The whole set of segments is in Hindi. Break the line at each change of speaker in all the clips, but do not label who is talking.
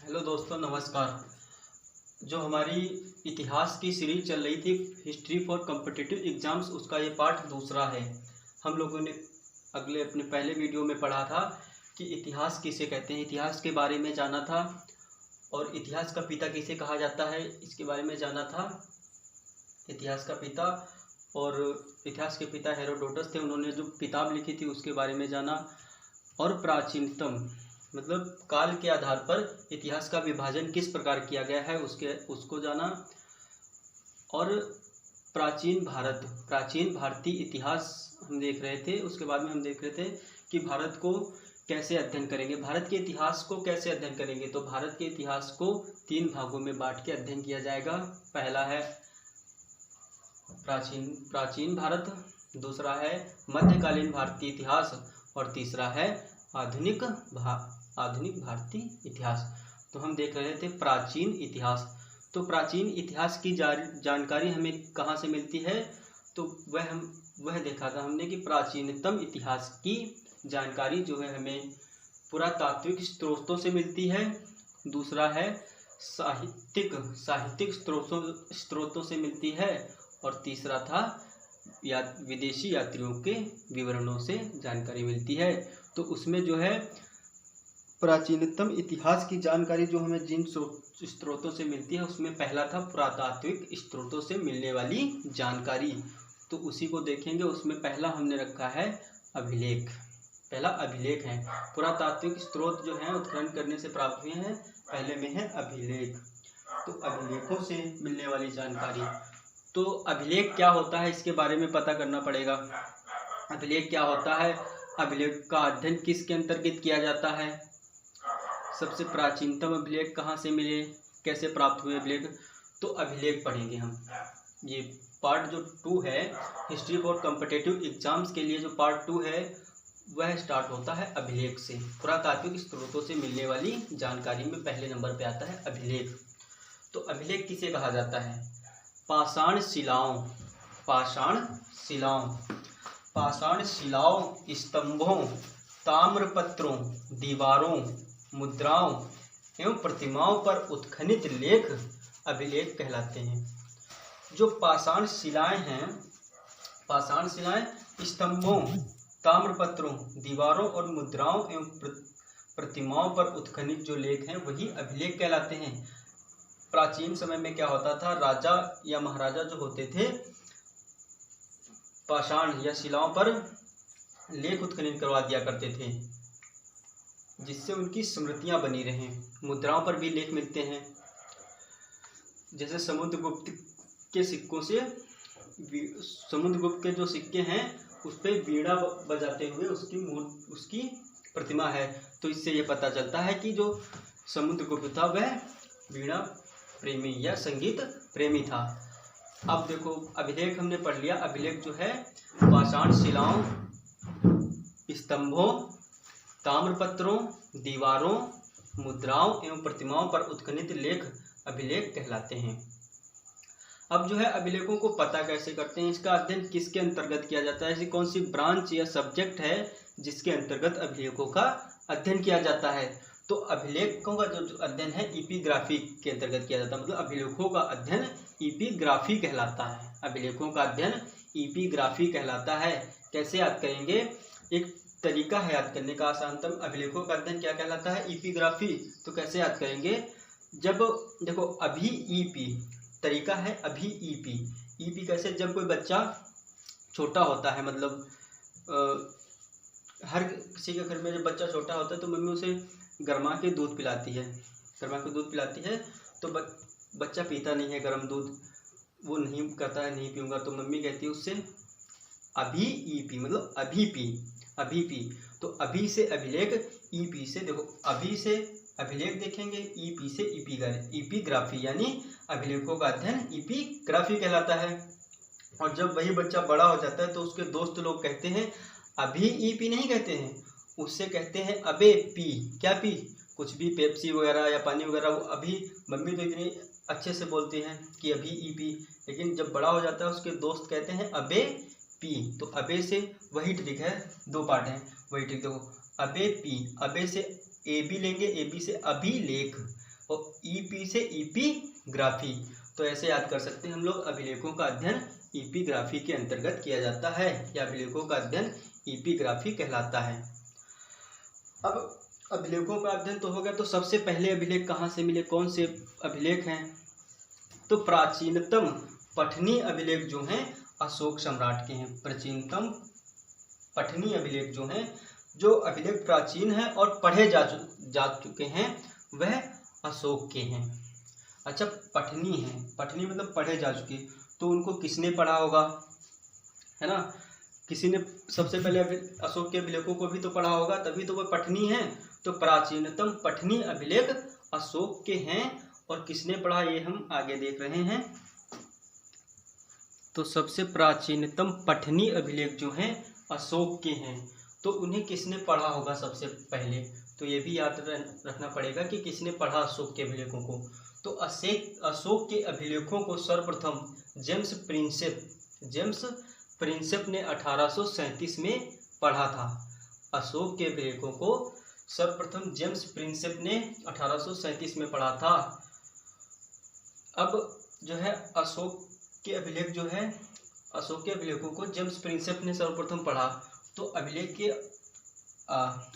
हेलो दोस्तों, नमस्कार। जो हमारी इतिहास की सीरीज चल रही थी हिस्ट्री फॉर कॉम्पिटिटिव एग्जाम्स, उसका ये पार्ट दूसरा है। हम लोगों ने अपने पहले वीडियो में पढ़ा था कि इतिहास किसे कहते हैं, इतिहास के बारे में जाना था। और इतिहास का पिता किसे कहा जाता है, इसके बारे में जाना था। इतिहास का पिता और इतिहास के पिता हेरोडोटस थे, उन्होंने जो किताब लिखी थी उसके बारे में जाना। और प्राचीनतम मतलब काल के आधार पर इतिहास का विभाजन किस प्रकार किया गया है उसको जाना। और प्राचीन भारतीय इतिहास हम देख रहे थे। उसके बाद में हम देख रहे थे कि भारत को कैसे अध्ययन करेंगे, भारत के इतिहास को कैसे अध्ययन करेंगे। तो भारत के इतिहास को 3 भागों में बांट के अध्ययन किया जाएगा। पहला है प्राचीन भारत, दूसरा है मध्यकालीन भारतीय इतिहास और तीसरा है आधुनिक भारतीय इतिहास। तो हम देख रहे थे प्राचीन इतिहास। तो प्राचीन इतिहास की जानकारी हमें कहाँ से मिलती है, तो वह देखा था हमने कि प्राचीनतम इतिहास की जानकारी जो है हमें पुरातात्विक स्रोतों से मिलती है। दूसरा है साहित्यिक स्रोतों से मिलती है। और तीसरा था विदेशी यात्रियों के विवरणों से जानकारी मिलती है। तो उसमें जो है प्राचीनतम इतिहास की जानकारी जो हमें जिन स्रोतों से मिलती है उसमें पहला था पुरातात्विक स्रोतों से मिलने वाली जानकारी। तो उसी को देखेंगे। उसमें पहला हमने रखा है अभिलेख। पहला अभिलेख है। पुरातात्विक स्रोत जो है उत्खनन करने से प्राप्त हुए हैं, पहले में है अभिलेख। तो अभिलेखों से मिलने वाली जानकारी। तो अभिलेख क्या होता है इसके बारे में पता करना पड़ेगा। अभिलेख क्या होता है, अभिलेख का अध्ययन किसके अंतर्गत किया जाता है, सबसे प्राचीनतम अभिलेख कहाँ से मिले, कैसे प्राप्त हुए अभिलेख। तो अभिलेख पढ़ेंगे हम। ये पार्ट जो 2 है हिस्ट्री फॉर कॉम्पिटिटिव एग्जाम्स के लिए, जो पार्ट 2 है वह स्टार्ट होता है अभिलेख से। पुरातात्विक स्रोतों से मिलने वाली जानकारी में पहले नंबर पे आता है अभिलेख। तो अभिलेख किसे कहा जाता है, पाषाण शिलाओं, स्तंभों, ताम्रपत्रों, दीवारों, मुद्राओं एवं प्रतिमाओं पर उत्खनित लेख अभिलेख कहलाते हैं। जो पाषाण शिलाएं स्तंभों, ताम्रपत्रों, दीवारों और मुद्राओं एवं प्रतिमाओं पर उत्खनित जो लेख हैं वही अभिलेख कहलाते हैं। प्राचीन समय में क्या होता था, राजा या महाराजा जो होते थे पाषाण या शिलाओं पर लेख उत्खनन करवा दिया करते थे, जिससे उनकी स्मृतियां बनी रहें। मुद्राओं पर भी लेख मिलते हैं। जैसे समुद्रगुप्त के सिक्कों से, समुद्रगुप्त के जो सिक्के हैं उस पर वीणा बजाते हुए उसकी प्रतिमा है। तो इससे ये पता चलता है कि जो समुद्रगुप्त था वह वीणा प्रेमी या संगीत प्रेमी था। अब देखो अभिलेख हमने पढ़ लिया। अभिलेख जो है पाषाण शिलाओं, स्तंभों, ताम्रपत्रों, दीवारों, मुद्राओं एवं प्रतिमाओं पर उत्खनित लेख अभिलेख कहलाते हैं। अब जो है अभिलेखों को पता कैसे करते हैं, इसका अध्ययन किसके अंतर्गत किया जाता है, ऐसी कौन सी ब्रांच या सब्जेक्ट है जिसके अंतर्गत अभिलेखों का अध्ययन किया जाता है। तो अभिलेखों का जो अध्ययन है एपिग्राफी के अंतर्गत किया जाता है। मतलब अभिलेखों का अध्ययन एपिग्राफी कहलाता है। अभिलेखों का अध्ययन एपिग्राफी कहलाता है। कैसे याद करेंगे, एक तरीका है याद करने का आसानतम। अभिलेखों का अध्ययन क्या कहलाता है, एपिग्राफी। तो कैसे याद करेंगे, जब देखो अभी ईपी तरीका है, अभी ईपी कैसे, जब कोई बच्चा छोटा होता है, मतलब हर किसी के घर में जब बच्चा छोटा होता है तो मम्मी उसे गर्मा के दूध पिलाती है। तो बच्चा पीता नहीं है गर्म दूध, वो नहीं कहता है नहीं पीऊँगा। तो मम्मी कहती है उससे अभी ईपी, मतलब अभी पी। तो अभी से अभिलेख, ईपी से देखो अभी से अभिलेख देखेंगे, ईपी से एपिग्राफी, यानी अभिलेखों का अध्ययन एपिग्राफी कहलाता है। और जब वही बच्चा बड़ा हो जाता है तो उसके दोस्त लोग कहते हैं अभी ईपी नहीं कहते हैं, उससे कहते हैं अबे पी। क्या पी, कुछ भी पेप्सी वगैरह या पानी वगैरह। वो अभी मम्मी तो इतनी अच्छे से बोलती हैं कि अभी ईपी, लेकिन जब बड़ा हो जाता है उसके दोस्त कहते हैं अबे पी। तो अबे से वही ट्रिक है, 2 पार्ट हैं, वही ट्रिक देखो अबे पी। अबे से ए बी लेंगे, ए बी से अभिलेख, और ईपी से ईपीग्राफी। तो ऐसे याद कर सकते हैं हम लोग, अभिलेखों का अध्ययन ईपीग्राफी के अंतर्गत किया जाता है, या अभिलेखों का अध्ययन ईपीग्राफी कहलाता है। अब अभिलेखों का अध्ययन तो हो गया, तो सबसे पहले अभिलेख कहाँ से मिले, कौन से अभिलेख हैं? तो प्राचीनतम पठनीय अभिलेख जो हैं अशोक सम्राट के हैं। प्राचीनतम पठनीय अभिलेख जो हैं, जो अभिलेख प्राचीन हैं और पढ़े जा चुके हैं, वह अशोक के हैं। अच्छा, पठनीय है, पठनीय मतलब पढ़े जा चुके, तो उनको किसने पढ़ा होगा, है ना? किसी ने सबसे पहले अशोक के अभिलेखों को भी तो पढ़ा होगा, तभी तो वह पठनीय है। तो प्राचीनतम पठनीय अभिलेख अशोक के हैं, और किसने पढ़ा ये हम आगे देख रहे हैं। तो सबसे प्राचीनतम पठनीय अभिलेख जो हैं अशोक के हैं, तो उन्हें किसने पढ़ा होगा सबसे पहले? तो ये भी याद रखना पड़ेगा कि किसने पढ़ा अशोक के अभिलेखों को। तो अशोक के अभिलेखों को सर्वप्रथम जेम्स प्रिंसेप ने 1837 में पढ़ा था। अशोक के अभिलेखों को सर्वप्रथम जेम्स प्रिंसेप ने 1837 में पढ़ा था। अब जो है अशोक के अभिलेख जो है, अशोक के अभिलेखों को जेम्स प्रिंसेप ने सर्वप्रथम पढ़ा। तो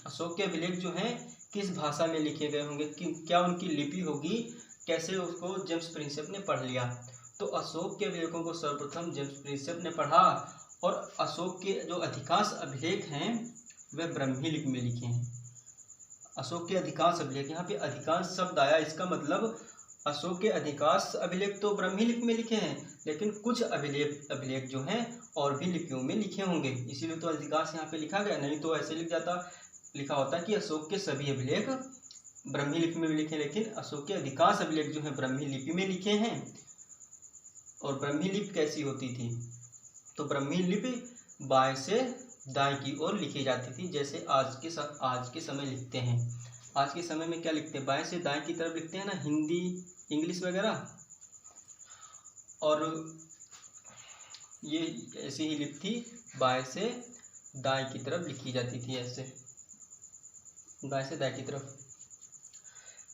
अशोक के अभिलेख जो हैं किस भाषा में लिखे गए होंगे, क्या उनकी लिपि होगी, कैसे उसको जेम्स प्रिंसेप ने पढ़ लिया? तो अशोक के अभिलेखों को सर्वप्रथम जेम्स प्रिंसेप ने पढ़ा, और अशोक के जो अधिकांश अभिलेख हैं वह ब्राह्मी लिपि में लिखे हैं। अशोक के अधिकांश अभिलेख, यहाँ पे अधिकांश शब्द आया, इसका मतलब अशोक के अधिकांश अभिलेख तो ब्राह्मी लिपि में लिखे हैं, लेकिन कुछ अभिलेख जो हैं और भी लिपियों में लिखे होंगे, इसीलिए तो अधिकांश यहाँ पे लिखा गया। नहीं तो ऐसे लिखा होता कि अशोक के सभी अभिलेख ब्राह्मी लिपि में लिखे, लेकिन अशोक के अधिकांश अभिलेख जो है ब्राह्मी लिपि में लिखे हैं। और ब्राह्मी लिपि कैसी होती थी? तो ब्राह्मी लिपि बाएं से दाएं की ओर लिखी जाती थी, जैसे आज के समय लिखते हैं। आज के समय में क्या लिखते हैं? बाएं से दाएं की तरफ लिखते हैं ना, हिंदी, इंग्लिश वगैरह। और ये ऐसी ही लिपि थी, बाएं से दाएं की तरफ लिखी जाती थी, ऐसे बाएं से दाएं की तरफ।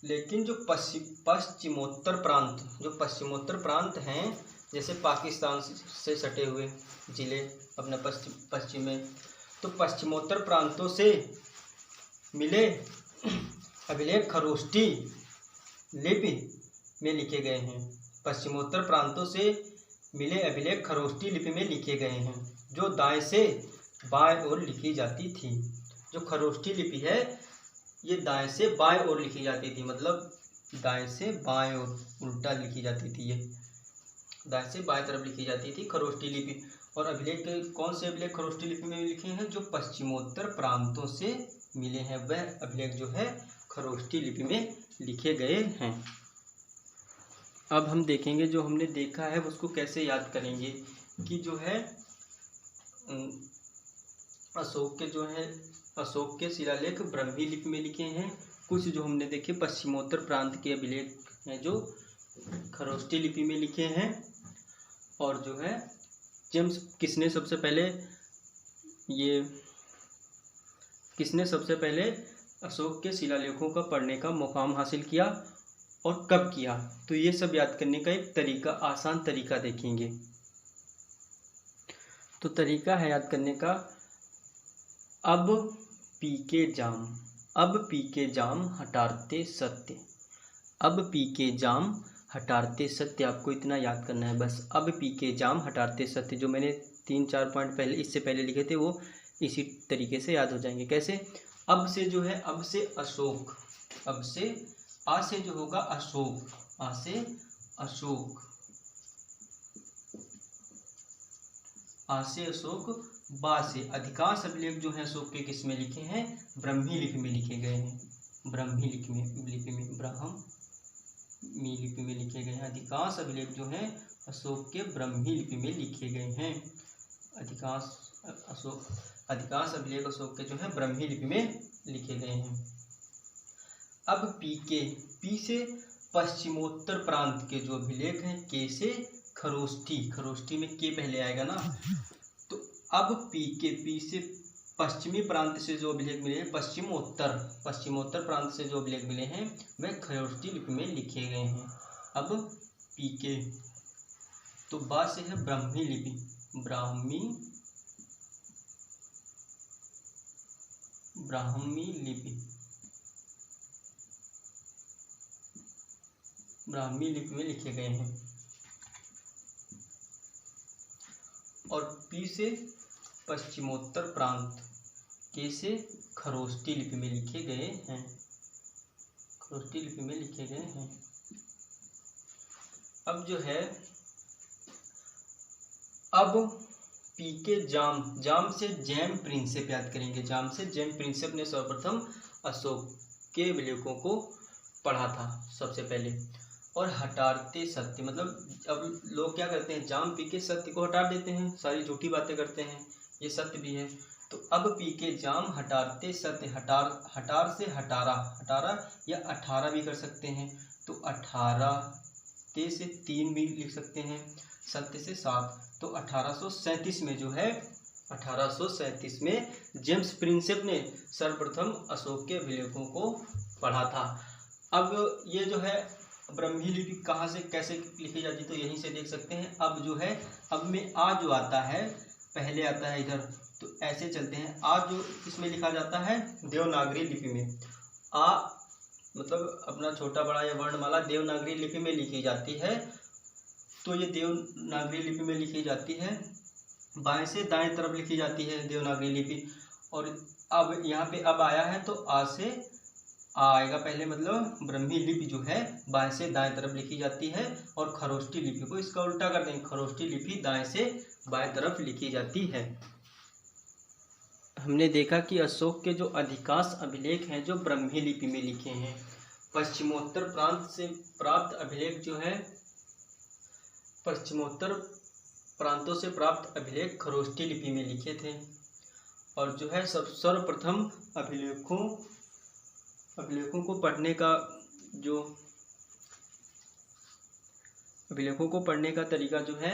लेकिन जो पश्चिमोत्तर प्रांत हैं, जैसे पाकिस्तान से सटे हुए जिले अपने पश्चिम में, तो पश्चिमोत्तर प्रांतों से मिले अभिलेख खरोष्टी लिपि में लिखे गए हैं। पश्चिमोत्तर प्रांतों से मिले अभिलेख खरोष्टी लिपि में लिखे गए हैं, जो दाएं से बाएं ओर लिखी जाती थी। जो खरोष्टी लिपि है ये दाएं से बाएं ओर लिखी जाती थी, मतलब दाएं से बाएं ओर उल्टा लिखी जाती थी, ये दाएं से बाएं तरफ लिखी जाती थी खरोष्टी लिपि। और अभिलेख कौन से अभिलेख खरोष्टी लिपि में लिखे हैं? जो पश्चिमोत्तर प्रांतों से मिले हैं, वह अभिलेख जो है खरोष्टी लिपि में लिखे गए हैं। अब हम देखेंगे, जो हमने देखा है उसको कैसे याद करेंगे, कि जो है अशोक के शिलालेख ब्राह्मी लिपि में लिखे हैं। कुछ जो हमने देखे पश्चिमोत्तर प्रांत के अभिलेख हैं जो खरोष्टी लिपि में लिखे हैं। और जो है किसने सबसे पहले अशोक के शिलालेखों का पढ़ने का मुकाम हासिल किया और कब किया? तो ये सब याद करने का एक तरीका, आसान तरीका देखेंगे। तो तरीका है याद करने का, अब पी के जाम हटाते सत्य। अब पी के जाम हटाते सत्य, आपको इतना याद करना है बस। अब पी के जाम हटाते सत्य, जो मैंने 3-4 पॉइंट इससे पहले लिखे थे वो इसी तरीके से याद हो जाएंगे। कैसे? अब से जो है, अब से अशोक, अब से आ से जो होगा अशोक, आ से अशोक, आ से अशोक, बा से अधिकांश अभिलेख जो है अशोक के किस में लिखे हैं? ब्राह्मी लिपि में लिखे गए हैं। ब्राह्मी लिपि में लिखे गए हैं। अधिकांश अभिलेख जो हैं अशोक के ब्राह्मी लिपि में लिखे गए हैं। अधिकांश अभिलेख अशोक के जो है ब्राह्मी लिपि में लिखे गए हैं। अब पी से पश्चिमोत्तर प्रांत के जो अभिलेख हैं, के से खरोष्टी में के पहले आएगा ना, तो अब पी से पश्चिमी प्रांत से जो अभिलेख मिले हैं, पश्चिमोत्तर प्रांत से जो अभिलेख मिले हैं वह खरोष्ठी लिपि में लिखे गए हैं। अब पीके, तो बा से है ब्राह्मी लिपि, ब्राह्मी लिपि में लिखे गए हैं। और पी से पश्चिमोत्तर प्रांत, के से खरोष्ठी लिपि में लिखे गए हैं, खरोष्ठी लिपि में लिखे गए हैं। अब जो है, अब पी के जाम से जैम प्रिंसेप याद करेंगे। जाम से जैम प्रिंसेप ने सर्वप्रथम अशोक के अभिलेखों को पढ़ा था सबसे पहले। और हटाते सत्य, मतलब अब लोग क्या करते हैं, जाम पी के सत्य को हटा देते हैं, सारी झूठी बातें करते हैं, ये सत्य भी है। तो अब पी के जाम हटाते सत्य, हटार से हटारा या 18 भी कर सकते हैं। तो 18 ते से 3 भी लिख सकते हैं, सत्य से 7। तो 1837 में जो है, 1837 में जेम्स प्रिंसेप ने सर्वप्रथम अशोक के अभिलेखों को पढ़ा था। अब ये जो है ब्राह्मी लिपि कहाँ से कैसे लिखी जाती, तो यहीं से देख सकते हैं। अब जो है, अब में आ जो आता है पहले आता है इधर, तो ऐसे चलते हैं। आ जो किसमें लिखा जाता है, देवनागरी लिपि में। आ मतलब अपना छोटा बड़ा या वर्णमाला देवनागरी लिपि में लिखी जाती है। तो ये देवनागरी लिपि में लिखी जाती है, बाएं से दाएं तरफ लिखी जाती है देवनागरी लिपि। और अब यहाँ पे अब आया है, तो आ से आ आएगा पहले, मतलब ब्राह्मी लिपि जो है बाएं से दाएं तरफ लिखी जाती है। और खरोष्ठी लिपि को इसका उल्टा कर देंगे, खरोष्ठी लिपि दाएं से बाएं तरफ लिखी जाती है। हमने देखा कि अशोक के जो अधिकांश अभिलेख हैं जो ब्राह्मी लिपि में लिखे हैं। पश्चिमोत्तर प्रांत से प्राप्त अभिलेख जो है, पश्चिमोत्तर प्रांतों से प्राप्त अभिलेख खरोष्ठी लिपि में लिखे थे। और जो है सर्वप्रथम अभिलेखों को पढ़ने का तरीका जो है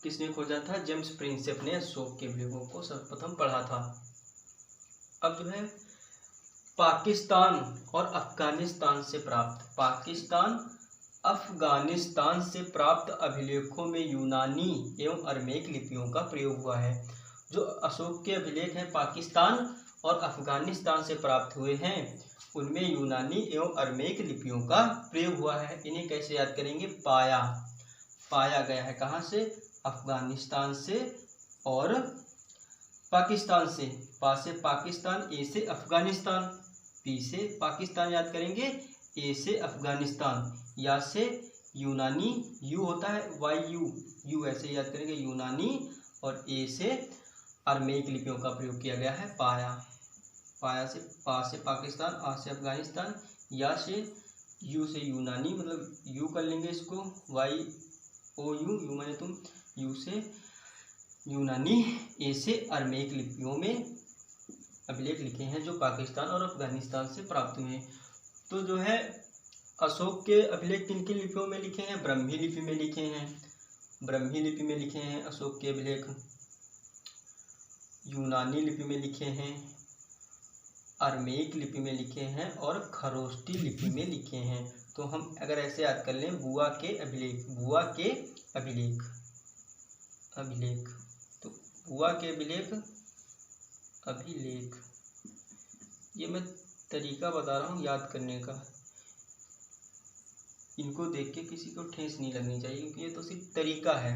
किसने खोजा था, जेम्स प्रिंसेप ने अशोक के अभिलेखों को सर्वप्रथम पढ़ा था। अब जो है पाकिस्तान और अफगानिस्तान से प्राप्त अभिलेखों में यूनानी एवं अरमेक लिपियों का प्रयोग हुआ है। जो अशोक के अभिलेख हैं पाकिस्तान और अफगानिस्तान से प्राप्त हुए हैं, उनमें यूनानी एवं अरमेक लिपियों का प्रयोग हुआ है। इन्हें कैसे याद करेंगे, पाया गया है कहाँ से, अफगानिस्तान से और पाकिस्तान से। पा से पाकिस्तान, ए से अफगानिस्तान, पी से पाकिस्तान याद करेंगे, ए से अफगानिस्तान, या से यूनानी, यू होता है यू ऐसे याद करेंगे यूनानी, और ए से अरमेक लिपियों का प्रयोग किया गया है। पाया से पा से पाकिस्तान, आ से अफगानिस्तान, या से यू से यूनानी, मतलब यू कर लेंगे इसको, यू माने तुम, यू से यूनानी, ए से अरमेक लिपियों में अभिलेख लिखे हैं जो पाकिस्तान और अफगानिस्तान से प्राप्त हुए हैं। तो जो है अशोक के अभिलेख किन किन लिपियों में लिखे हैं, ब्राह्मी लिपि में लिखे हैं, ब्राह्मी लिपि में लिखे हैं अशोक के अभिलेख, यूनानी लिपि में लिखे हैं, अरमेक लिपि में लिखे हैं और खरोष्ठी लिपि में लिखे हैं। तो हम अगर ऐसे याद कर लें, बुआ के अभिलेख, तो बुआ के अभिलेख, ये मैं तरीका बता रहा हूँ याद करने का। इनको देख के किसी को ठेस नहीं लगनी चाहिए, क्योंकि ये तो सिर्फ तरीका है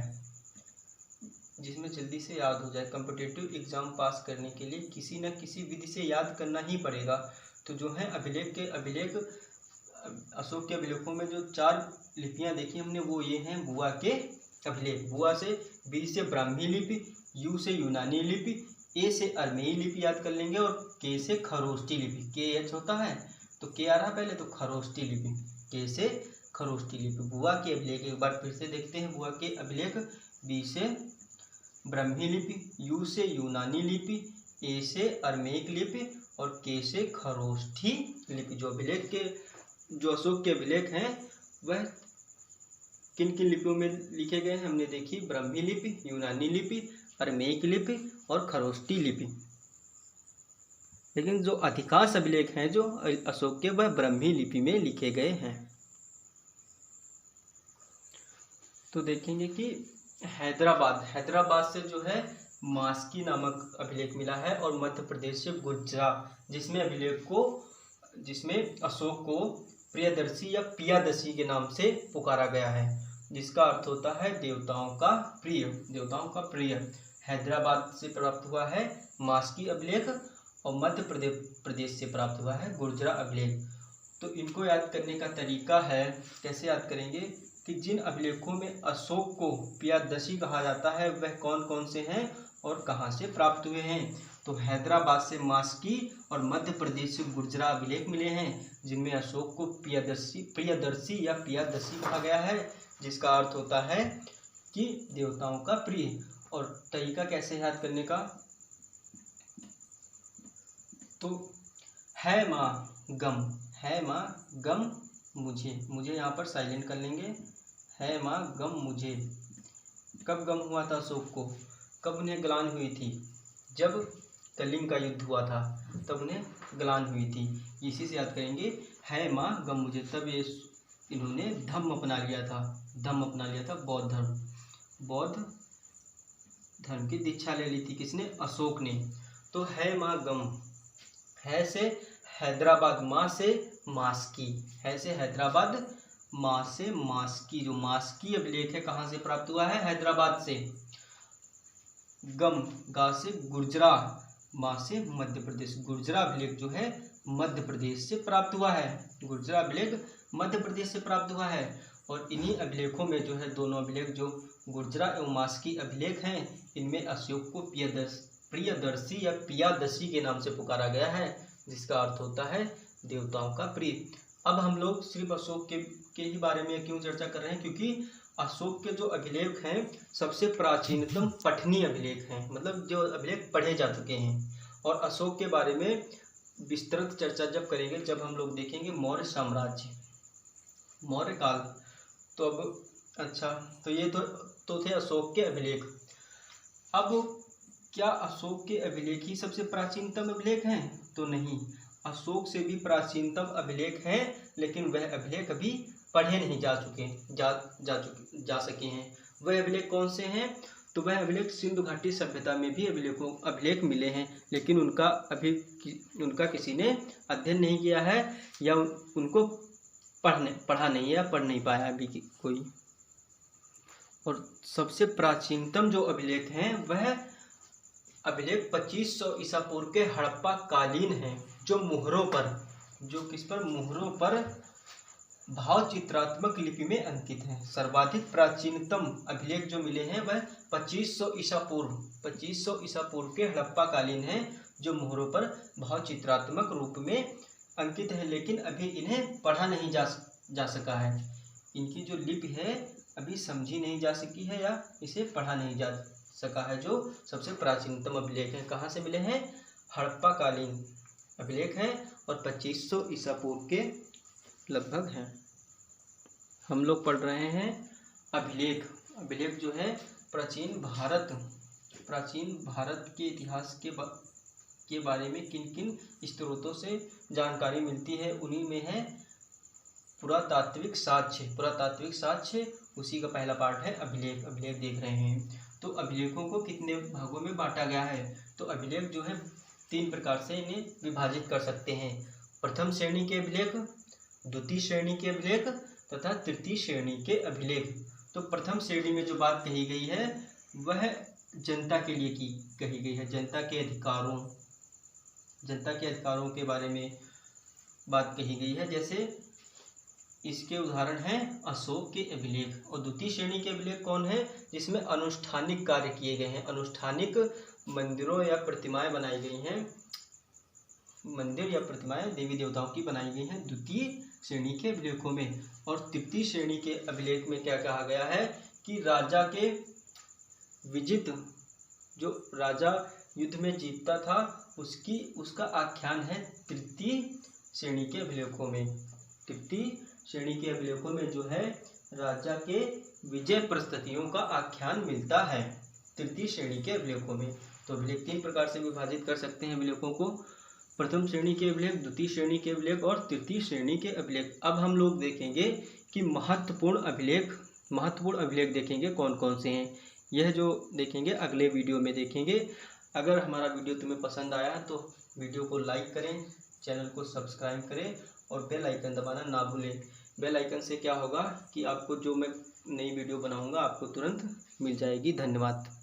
जिसमें जल्दी से याद हो जाए। कॉम्पिटिटिव एग्जाम पास करने के लिए किसी न किसी विधि से याद करना ही पड़ेगा। तो जो है अभिलेख अशोक के अभिलेखों में जो 4 लिपियां देखी हमने, वो ये हैं बुआ के अभिलेख। बुआ से, बी से ब्राह्मी लिपि, यू से यूनानी लिपि, ए से अरमेई लिपि याद कर लेंगे, और के से खरोष्ठी लिपि। के एच होता है तो के आ रहा पहले, तो खरोष्ठी लिपि, के से खरोष्ठी लिपि। बुआ के अभिलेख एक बार फिर से देखते हैं। बुआ के अभिलेख, बी से ब्राह्मी लिपि, यू से यूनानी लिपि, ए से अरमेक लिपि और के से खरोष्ठी लिपि। जो अशोक के अभिलेख हैं वह किन किन लिपियों में लिखे गए हैं हमने देखी, ब्राह्मी लिपि, यूनानी लिपि, अरमेक लिपि और खरोष्ठी लिपि। लेकिन जो अधिकांश अभिलेख हैं जो अशोक के, वह ब्राह्मी लिपि में लिखे गए हैं। तो देखेंगे कि हैदराबाद से जो है मास्की नामक अभिलेख मिला है, और मध्य प्रदेश से गुजरात, जिसमें अशोक को प्रियदर्शी या पियादशी के नाम से पुकारा गया है, जिसका अर्थ होता है देवताओं का प्रिय। हैदराबाद से प्राप्त हुआ है मास्की अभिलेख, और मध्य प्रदेश से प्राप्त हुआ है गुर्जरा अभिलेख। तो इनको याद करने का तरीका है, कैसे याद करेंगे कि जिन अभिलेखों में अशोक को पियादशी कहा जाता है वह कौन कौन से हैं और कहाँ से प्राप्त हुए हैं। तो हैदराबाद से मास्की और मध्य प्रदेश से गुर्जरा अभिलेख मिले हैं, जिनमें अशोक को प्रियदर्शी या पियादशी कहा गया है, जिसका अर्थ होता है कि देवताओं का प्रिय। और तरीका कैसे याद करने का, तो है माँ गम मुझे यहाँ पर साइलेंट कर लेंगे, है माँ गम मुझे। कब गम हुआ था अशोक को, कब उन्हें ग्लानि हुई थी, जब कलिंग का युद्ध हुआ था तब उन्हें ग्लानि हुई थी। इसी से याद करेंगे, है माँ गम मुझे। तब ये इन्होंने धम्म अपना लिया था, बौद्ध धर्म की दीक्षा ले ली थी। किसने, अशोक ने। तो है माँ गम, है से हैदराबाद, माँ से मास्की, है से हैदराबाद, माँ से मास्की। जो मास्की अभिलेख है कहाँ से प्राप्त हुआ है, हैदराबाद से। गम, गा से गुर्जरा, माँ से मध्य प्रदेश। गुर्जरा अभिलेख जो है मध्य प्रदेश से प्राप्त हुआ है, और इन्हीं अभिलेखों में जो है दोनों अभिलेख जो गुर्जरा एवं मास्की अभिलेख हैं, इनमें अशोक को प्रियदर्शी या पियादशी के नाम से पुकारा गया है, जिसका अर्थ होता है देवताओं का प्रिय। अब हम लोग सिर्फ अशोक के ही बारे में क्यों चर्चा कर रहे हैं, क्योंकि अशोक के जो अभिलेख हैं सबसे प्राचीनतम पठनीय अभिलेख हैं, मतलब जो अभिलेख पढ़े जा चुके हैं। और अशोक के बारे में विस्तृत चर्चा जब करेंगे, जब हम लोग देखेंगे मौर्य साम्राज्य, मौर्य काल। तो अब अच्छा, तो ये तो थे अशोक के अभिलेख। अब क्या अशोक के अभिलेख ही सबसे प्राचीनतम अभिलेख हैं, तो नहीं, अशोक से भी प्राचीनतम अभिलेख हैं, लेकिन वह अभिलेख अभी पढ़े नहीं जा सके हैं। वह अभिलेख कौन से हैं, तो वह अभिलेख सिंधु घाटी सभ्यता में भी अभिलेख मिले हैं, लेकिन उनका किसी ने अध्ययन नहीं किया है, या उनको पढ़ा नहीं है, या पढ़ नहीं पाया अभी कोई। और सबसे प्राचीनतम जो अभिलेख हैं वह अभिलेख 2500 ईसा पूर्व के हड़प्पा कालीन हैं, जो मुहरों पर भाव चित्रात्मक लिपि में अंकित हैं। सर्वाधिक प्राचीनतम अभिलेख जो मिले हैं वह 2500 ईसा पूर्व के हड़प्पा कालीन हैं, जो मुहरों पर भाव चित्रात्मक रूप में अंकित है, लेकिन अभी इन्हें पढ़ा नहीं जा सका है। इनकी जो लिपि है अभी समझी नहीं जा सकी है, या इसे पढ़ा नहीं जा सका है। जो सबसे प्राचीनतम अभिलेख हैं कहाँ से मिले हैं, हड़प्पा कालीन अभिलेख हैं, और 2500 ईसा पूर्व के लगभग हैं। हम लोग पढ़ रहे हैं अभिलेख जो है प्राचीन भारत के इतिहास के बारे में किन किन स्रोतों से जानकारी मिलती है, उन्हीं में है पुरातात्विक साक्ष्य। उसी का पहला पार्ट है अभिलेख देख रहे हैं। तो अभिलेखों को कितने भागों में बांटा गया है, तो अभिलेख जो है 3 प्रकार से इन्हें विभाजित कर सकते हैं। प्रथम श्रेणी के अभिलेख, द्वितीय श्रेणी के अभिलेख तथा तृतीय श्रेणी के अभिलेख। तो प्रथम श्रेणी में जो बात कही गई है वह जनता के लिए कही गई है, जनता के अधिकारों के बारे में बात कही गई है। जैसे इसके उदाहरण हैं अशोक के अभिलेख। और द्वितीय श्रेणी के अभिलेख कौन है, जिसमें अनुष्ठानिक कार्य किए गए हैं, अनुष्ठानिक मंदिरों या प्रतिमाएं बनाई गई हैं, मंदिर या प्रतिमाएं देवी देवताओं की बनाई गई हैं द्वितीय श्रेणी के अभिलेखों में। और तृतीय श्रेणी के अभिलेख में क्या कहा गया है कि राजा के विजित, जो राजा युद्ध में जीतता था उसका आख्यान है तृतीय श्रेणी के अभिलेखों में। तृतीय श्रेणी के अभिलेखों में जो है राजा के विजय प्रस्तुतियों का आख्यान मिलता है तृतीय श्रेणी के अभिलेखों में। तो अभिलेख 3 प्रकार से विभाजित कर सकते हैं अभिलेखों को। प्रथम श्रेणी के अभिलेख, द्वितीय श्रेणी के अभिलेख और तृतीय श्रेणी के अभिलेख। अब हम लोग देखेंगे कि महत्वपूर्ण अभिलेख देखेंगे कौन कौन से हैं। यह जो देखेंगे अगले वीडियो में देखेंगे। अगर हमारा वीडियो तुम्हें पसंद आया तो वीडियो को लाइक करें, चैनल को सब्सक्राइब करें और बेल आइकन दबाना ना भूलें। बेल आइकन से क्या होगा कि आपको जो मैं नई वीडियो बनाऊंगा आपको तुरंत मिल जाएगी। धन्यवाद।